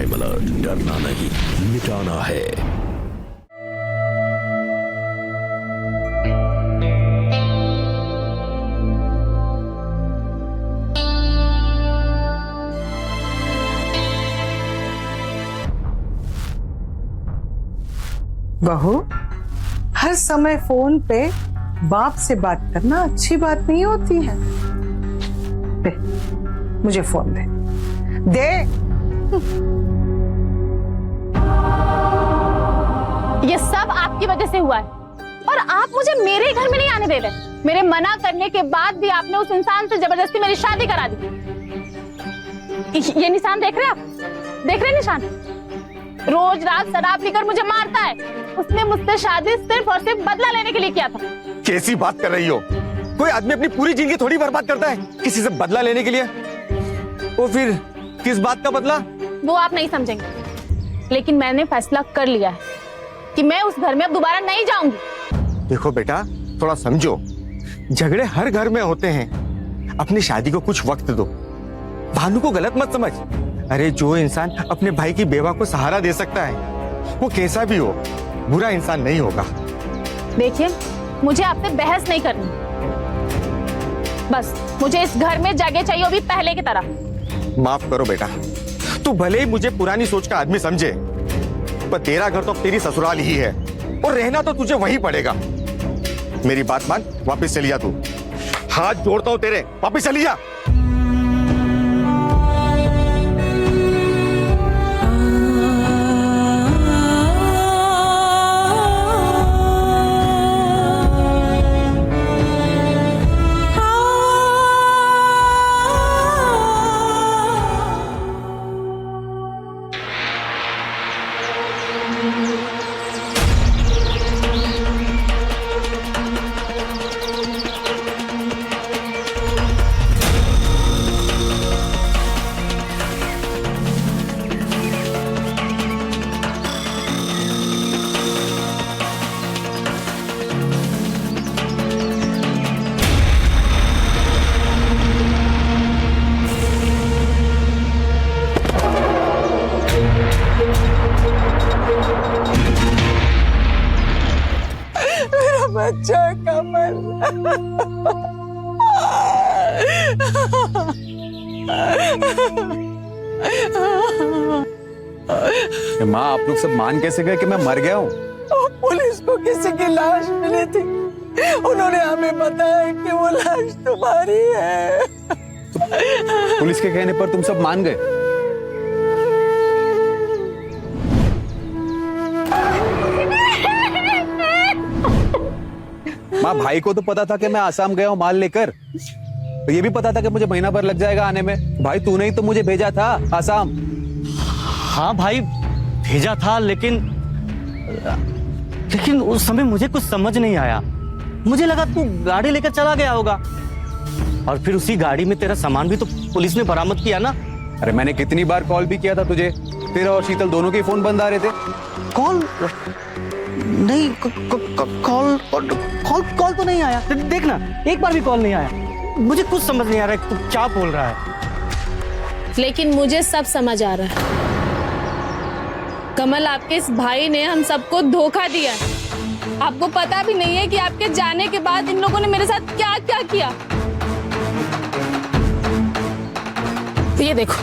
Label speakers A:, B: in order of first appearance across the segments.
A: Crime alert, डरना नहीं मिटाना है।
B: बहू, हर समय फोन पे बाप से बात करना अच्छी बात नहीं होती है। दे, मुझे फोन दे। दे।
C: ये सब आपकी वजह से हुआ है और आप मुझे मेरे घर में नहीं आने दे रहे। मेरे मना करने के बाद भी आपने उस इंसान से जबरदस्ती मेरी शादी करा दी। ये निशान देख रहे हैं आप? देख रहे हैं निशान? रोज रात शराब पीकर मुझे मारता है। उसने मुझसे शादी सिर्फ और सिर्फ बदला लेने के लिए किया था।
D: कैसी बात कर रही हो? कोई आदमी अपनी पूरी जिंदगी थोड़ी बर्बाद करता है किसी से बदला लेने के लिए। और फिर किस बात का बदला?
C: वो आप नहीं समझेंगे, लेकिन मैंने फैसला कर लिया है कि मैं उस घर में अब दोबारा नहीं जाऊंगी।
D: देखो बेटा, थोड़ा समझो, झगड़े हर घर में होते हैं। अपनी शादी को कुछ वक्त दो। भानु को गलत मत समझ। अरे जो इंसान अपने भाई की बेवा को सहारा दे सकता है, वो कैसा भी हो, बुरा इंसान नहीं होगा।
C: देखिए, मुझे आपसे बहस नहीं करनी। बस मुझे इस घर में जगह चाहिए, वो भी पहले की तरह।
D: माफ करो बेटा, तू भले ही मुझे पुरानी सोच का आदमी समझे, पर तेरा घर तो तेरी ससुराल ही है और रहना तो तुझे वहीं पड़ेगा। मेरी बात मान, वापस चली जा। तू हाथ जोड़ता हूं तेरे, वापस चली जा।
B: बच्चा कमल।
E: माँ, आप लोग सब मान कैसे गए कि मैं मर गया हूँ?
B: पुलिस को किसी की लाश मिली थी, उन्होंने हमें बताया कि वो लाश तुम्हारी है।
E: तो पुलिस के कहने पर तुम सब मान गए? माँ, भाई को तो पता था कि मैं आसाम गया हूँ माल लेकर, तो ये भी पता था कि मुझे महीना भर लग जाएगा आने में। भाई तूने ही तो मुझे भेजा था आसाम।
F: हाँ भाई, भेजा था, लेकिन उस समय मुझे कुछ समझ नहीं आया। मुझे लगा तू गाड़ी लेकर चला गया होगा, और फिर उसी गाड़ी में तेरा सामान भी तो पुलिस ने बरामद किया ना।
E: अरे मैंने कितनी बार कॉल भी किया था तुझे, तेरा और शीतल दोनों के फोन बंद आ रहे थे।
F: कॉल नहीं, कॉल तो नहीं आया। देखना, एक बार भी कॉल नहीं आया। मुझे कुछ समझ नहीं आ रहा है तू क्या बोल रहा है।
C: लेकिन मुझे सब समझ आ रहा है। कमल, आपके इस भाई ने हम सबको धोखा दिया है। आपको पता भी नहीं है कि आपके जाने के बाद इन लोगों ने मेरे साथ क्या क्या किया। ये देखो,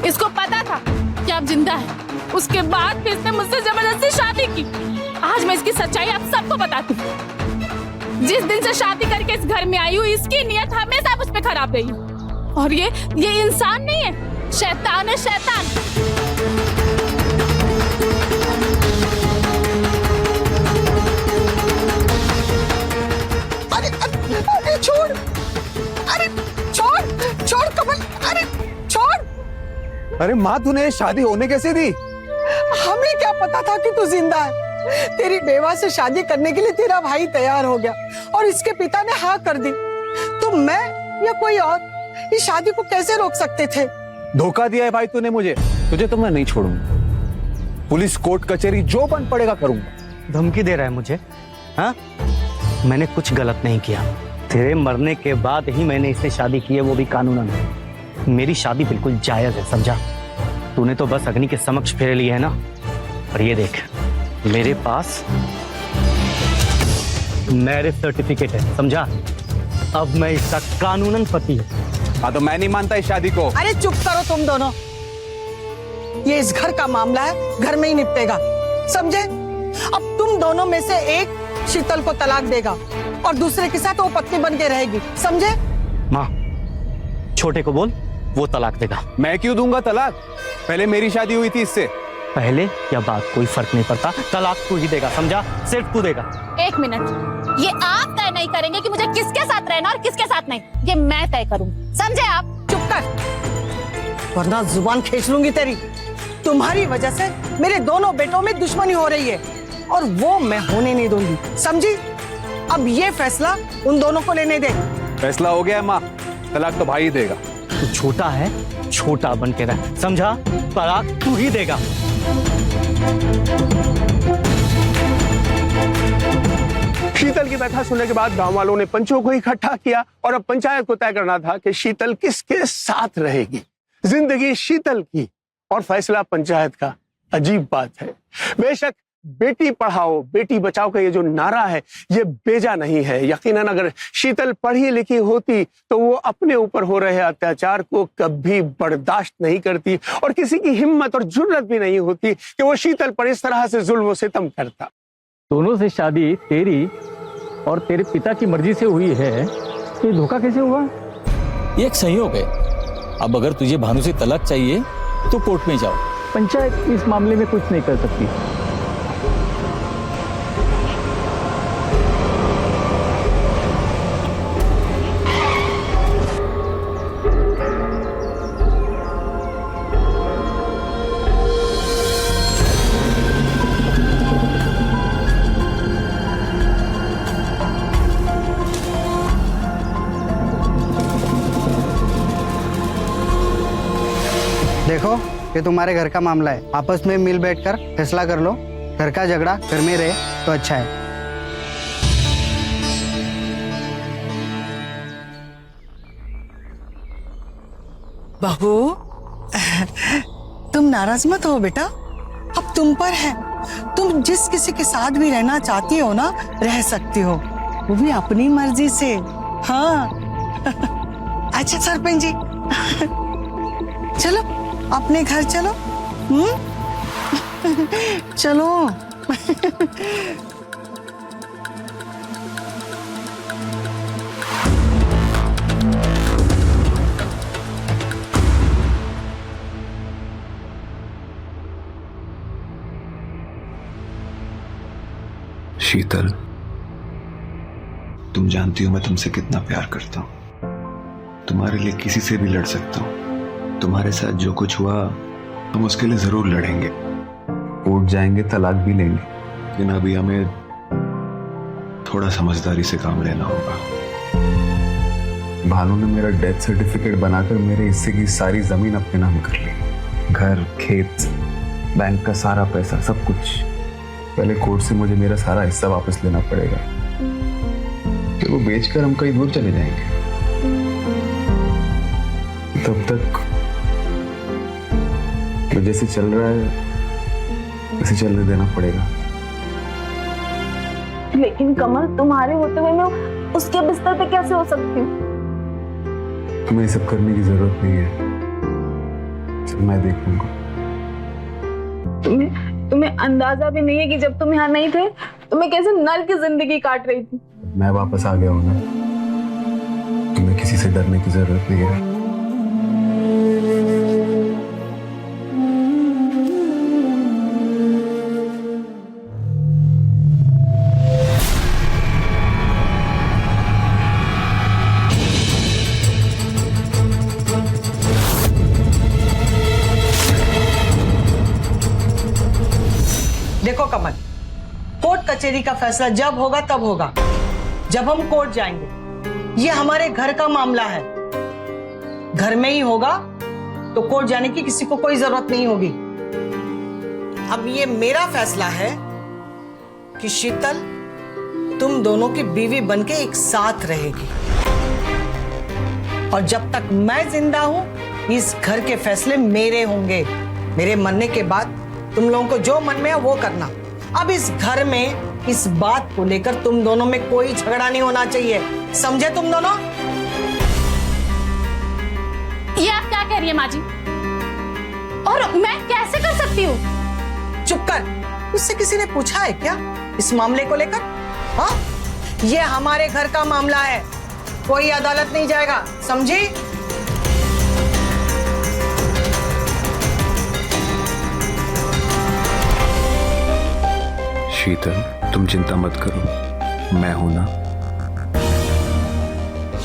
C: इसको पता था कि आप जिंदा हैं, उसके बाद फिर इसने मुझसे जबरदस्ती शादी की। आज मैं इसकी सच्चाई आप सबको बताती हूँ। जिस दिन से शादी करके इस घर में आई हूँ, इसकी नीयत हमेशा मुझ पे खराब रही। और ये इंसान नहीं है, शैतान है, शैतान।
B: अरे छोड़, अरे छोड़ कमल, अरे छोड़।
E: अरे माँ, तूने शादी होने कैसे दी?
B: हमें क्या पता था कि तू जिंदा है। तेरी बेवा से शादी करने के लिए तेरा भाई तैयार हो गया और इसके पिता ने हाँ कर दी। तो मैं या कोई और इस शादी को कैसे रोक सकते थे?
E: धोखा दिया है भाई तूने मुझे। तुझे तो मैं नहीं छोड़ूंगा। पुलिस, कोर्ट कचहरी जो बन पड़ेगा करूंगा।
F: धमकी दे रहा है मुझे? हाँ, मैंने कुछ गलत नहीं किया। तेरे मरने के बाद ही मैंने इससे शादी की है, वो भी कानूनन। मेरी शादी बिल्कुल जायज है, समझा? तूने तो बस अग्नि के समक्ष फेरे लिए है ना, और ये देख मेरे पास मैरिज सर्टिफिकेट है, समझा? अब मैं इसका कानूनन पति हूँ।
E: हाँ तो मैं नहीं मानता इस शादी को।
B: अरे चुप करो तुम दोनों, ये इस घर का मामला है, घर में ही निपटेगा, समझे? अब तुम दोनों में से एक शीतल को तलाक देगा और दूसरे के साथ वो पत्नी बन के रहेगी, समझे?
F: माँ, छोटे को बोल, वो तलाक देगा।
E: मैं क्यों दूंगा तलाक? पहले मेरी शादी हुई थी इससे।
F: पहले या बाद कोई फर्क नहीं पड़ता, तलाक तू ही देगा, समझा? सिर्फ तू देगा।
C: एक मिनट, ये आप तय नहीं करेंगे कि मुझे किसके साथ रहना और किसके साथ नहीं, ये मैं तय करूंगी, समझे आप?
B: चुप कर, वरना जुबान खींच लूंगी तेरी। तुम्हारी वजह से मेरे दोनों बेटों में दुश्मनी हो रही है और वो मैं होने नहीं दूंगी, समझी? अब ये फैसला उन दोनों को लेने दे।
E: फैसला हो गया है माँ, तलाक तो भाई देगा।
F: तू छोटा है, छोटा बन के रह, समझा? तलाक तू ही देगा।
G: शीतल की व्यथा सुनने के बाद गांव वालों ने पंचों को इकट्ठा किया और अब पंचायत को तय करना था कि शीतल किसके साथ रहेगी। जिंदगी शीतल की और फैसला पंचायत का। अजीब बात है, बेशक बेटी पढ़ाओ बेटी बचाओ का ये जो नारा है ये बेजा नहीं है। यकीनन अगर शीतल पढ़ी लिखी होती तो वो अपने ऊपर हो रहे अत्याचार को कभी बर्दाश्त नहीं करती और किसी की हिम्मत और जुर्रत भी नहीं होती कि वो शीतल पर इस तरह से जुल्म व सितम करता।
H: दोनों से शादी तेरी और तेरे पिता की मर्जी से हुई है, ये धोखा कैसे हुआ?
I: ये एक संयोग है। अब अगर तुझे भानु से तलाक चाहिए तो कोर्ट में जाओ।
H: पंचायत इस मामले में कुछ नहीं कर सकती।
J: देखो, ये तुम्हारे घर का मामला है, आपस में मिल बैठकर फैसला कर लो। घर का झगड़ा घर में रहे तो अच्छा है।
B: बहू, तुम नाराज मत हो बेटा, अब तुम पर है। तुम जिस किसी के साथ भी रहना चाहती हो ना, रह सकती हो, वो भी अपनी मर्जी से। हाँ अच्छा सरपंच जी, चलो अपने घर चलो। चलो।
K: शीतल, तुम जानती हो मैं तुमसे कितना प्यार करता हूं। तुम्हारे लिए किसी से भी लड़ सकता हूं। तुम्हारे साथ जो कुछ हुआ हम उसके लिए जरूर लड़ेंगे, कोर्ट जाएंगे, तलाक भी लेंगे, लेकिन अभी हमें थोड़ा समझदारी से काम लेना होगा। भानु ने मेरा डेथ सर्टिफिकेट बनाकर मेरे हिस्से की सारी जमीन अपने नाम कर ली, घर, खेत, बैंक का सारा पैसा, सब कुछ। पहले कोर्ट से मुझे मेरा सारा हिस्सा वापस लेना पड़ेगा, फिर वो बेचकर हम कहीं दूर चले जाएंगे। तब तक तो जैसे चल रहा है वैसे चलने देना पड़ेगा।
C: लेकिन कमल, तुम्हारे होते हुए मैं उसके बिस्तर पे कैसे हो सकती हूँ?
K: तुम्हें ये सब करने की जरूरत नहीं है, सब मैं देख लूंगा।
C: तुम्हें अंदाजा भी नहीं है कि जब तुम यहाँ नहीं थे तो मैं कैसे नर्क की जिंदगी काट रही थी।
K: मैं वापस आ गया हूं ना, तुम्हें किसी से डरने की जरूरत नहीं है।
B: देखो कमल, कोर्ट कचहरी का फैसला जब होगा तब होगा, जब हम कोर्ट जाएंगे। ये हमारे घर का मामला है, घर में ही होगा तो कोर्ट जाने की किसी को कोई जरूरत नहीं होगी। अब ये मेरा फैसला है कि शीतल तुम दोनों की बीवी बनके एक साथ रहेगी, और जब तक मैं जिंदा हूं इस घर के फैसले मेरे होंगे। मेरे मरने के बाद तुम लोगों को जो मन में है वो करना। अब इस घर में इस बात को लेकर तुम दोनों में कोई झगड़ा नहीं होना चाहिए, समझे तुम दोनों?
C: ये आप क्या कह रही है माँ जी? और मैं कैसे कर सकती हूँ?
B: चुप कर। उससे किसी ने पूछा है क्या इस मामले को लेकर? हाँ, ये हमारे घर का मामला है, कोई अदालत नहीं जाएगा, समझी?
K: शीतल, तुम चिंता मत करो, मैं हूं ना,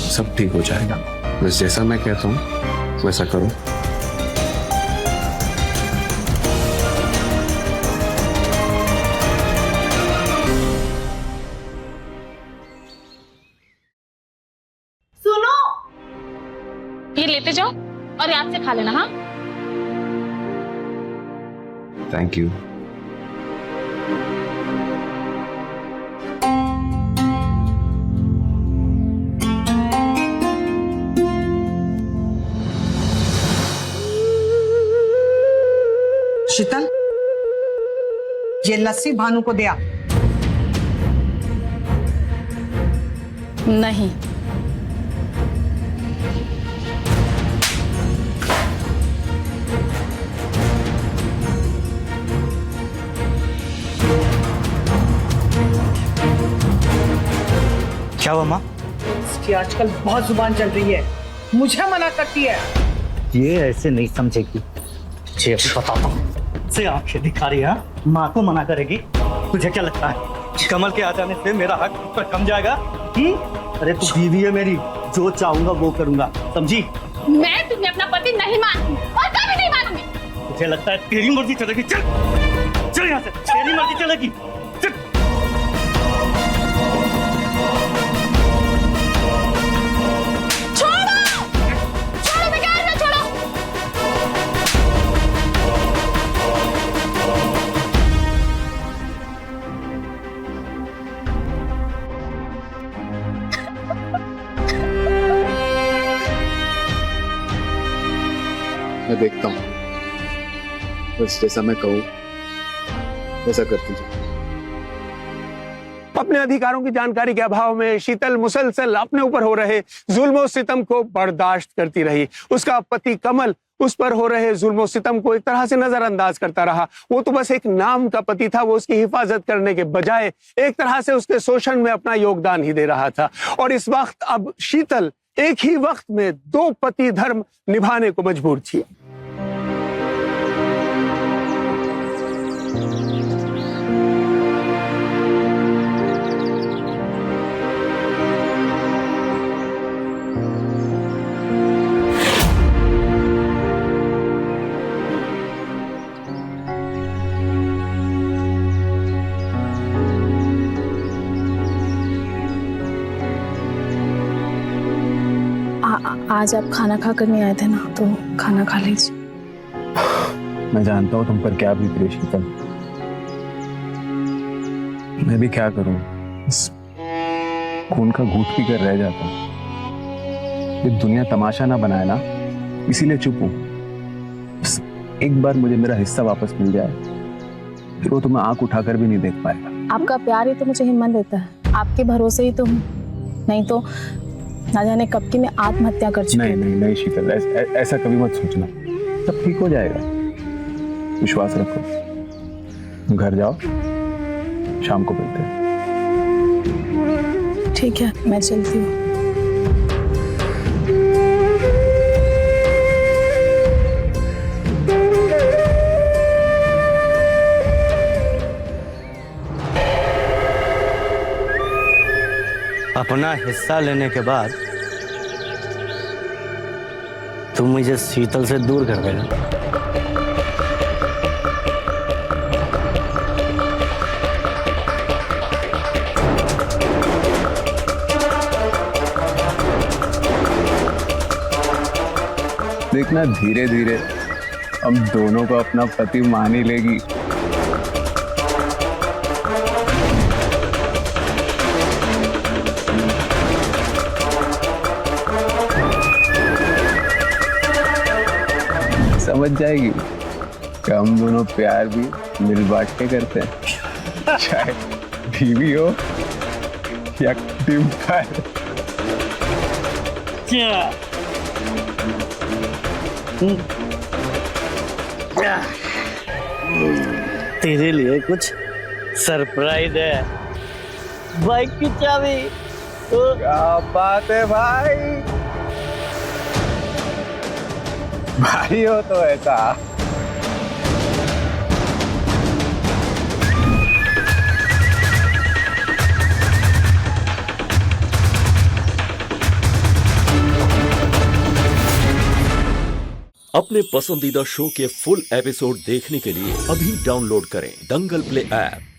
K: सब ठीक हो जाएगा। बस जैसा मैं कहता हूं वैसा करो।
C: सुनो, ये लेते जाओ और याद से खा लेना। हाँ,
K: थैंक यू।
B: शीतल, ये लस्सी भानु को दिया।
C: नहीं,
F: क्या हुआ माँ?
B: इसकी आजकल बहुत जुबान चल रही है, मुझे मना करती है।
F: ये ऐसे नहीं समझेगी, तुझे अभी बताता हूँ। से आंखें दिखा रही है, माँ को मना करेगी? तुझे क्या लगता है कमल के आ जाने से मेरा हक उस पर कम जाएगा? अरे तू बीवी है मेरी, जो चाहूंगा वो करूंगा, समझी?
C: मैं तुम्हें अपना पति नहीं मानती और कभी नहीं मानूंगी।
F: तुझे लगता है तेरी मर्जी चलेगी? चल चल यहाँ से, तेरी मर्जी चलेगी। चल।
K: मैं देखता हूँ, बस जैसा मैं कहूँ वैसा करती जाओ।
G: अपने अधिकारों की जानकारी के अभाव में शीतल मुसलसल अपने ऊपर हो रहे जुल्म सितम को बर्दाश्त करती रही। उसका पति कमल उस पर हो रहे जुल्म सितम को एक तरह से नजरअंदाज करता रहा। वो तो बस एक नाम का पति था, वो उसकी हिफाजत करने के बजाय एक तरह से उसके शोषण में अपना योगदान ही दे रहा था। और इस वक्त अब शीतल एक ही वक्त में दो पति धर्म निभाने को मजबूर थी।
C: आज आप खाना खा कर नहीं आए थे ना, तो खाना खा लीजिए।
K: मैं जानता हूँ तुम पर क्या बीत रही शीतल, मैं भी क्या करूं, इस खून का घूंट पी कर रह जाता हूँ। ये दुनिया तमाशा ना बनाए ना, इसीलिए चुप हूं। बस एक बार मुझे मेरा हिस्सा वापस मिल जाए, फिर वो तुम्हें आंख उठाकर भी नहीं देख पाएगा।
C: आपका प्यार ही तो मुझे हिम्मत देता है, आपके भरोसे ही तो हूँ, नहीं तो ना जाने कब की मैं आत्महत्या कर चुकी।
K: नहीं नहीं नहीं शीतल, ऐसा कभी मत सोचना, सब ठीक हो जाएगा, विश्वास रखो। घर जाओ, शाम को मिलते हैं।
C: ठीक है, मैं चलती हूँ।
F: अपना हिस्सा लेने के बाद तुम मुझे शीतल से दूर कर देना।
K: देखना धीरे धीरे हम दोनों को अपना पति मान ही लेगी। समझ जाएगी। हम दोनों प्यार भी मिल बांट के करते हैं, चाहे बीवी हो या डिम्पल।
F: तेरे लिए कुछ सरप्राइज है। बाइक की चाबी।
K: क्या बात है भाई, भाई हो तो ऐसा।
A: अपने पसंदीदा शो के फुल एपिसोड देखने के लिए अभी डाउनलोड करें दंगल प्ले ऐप।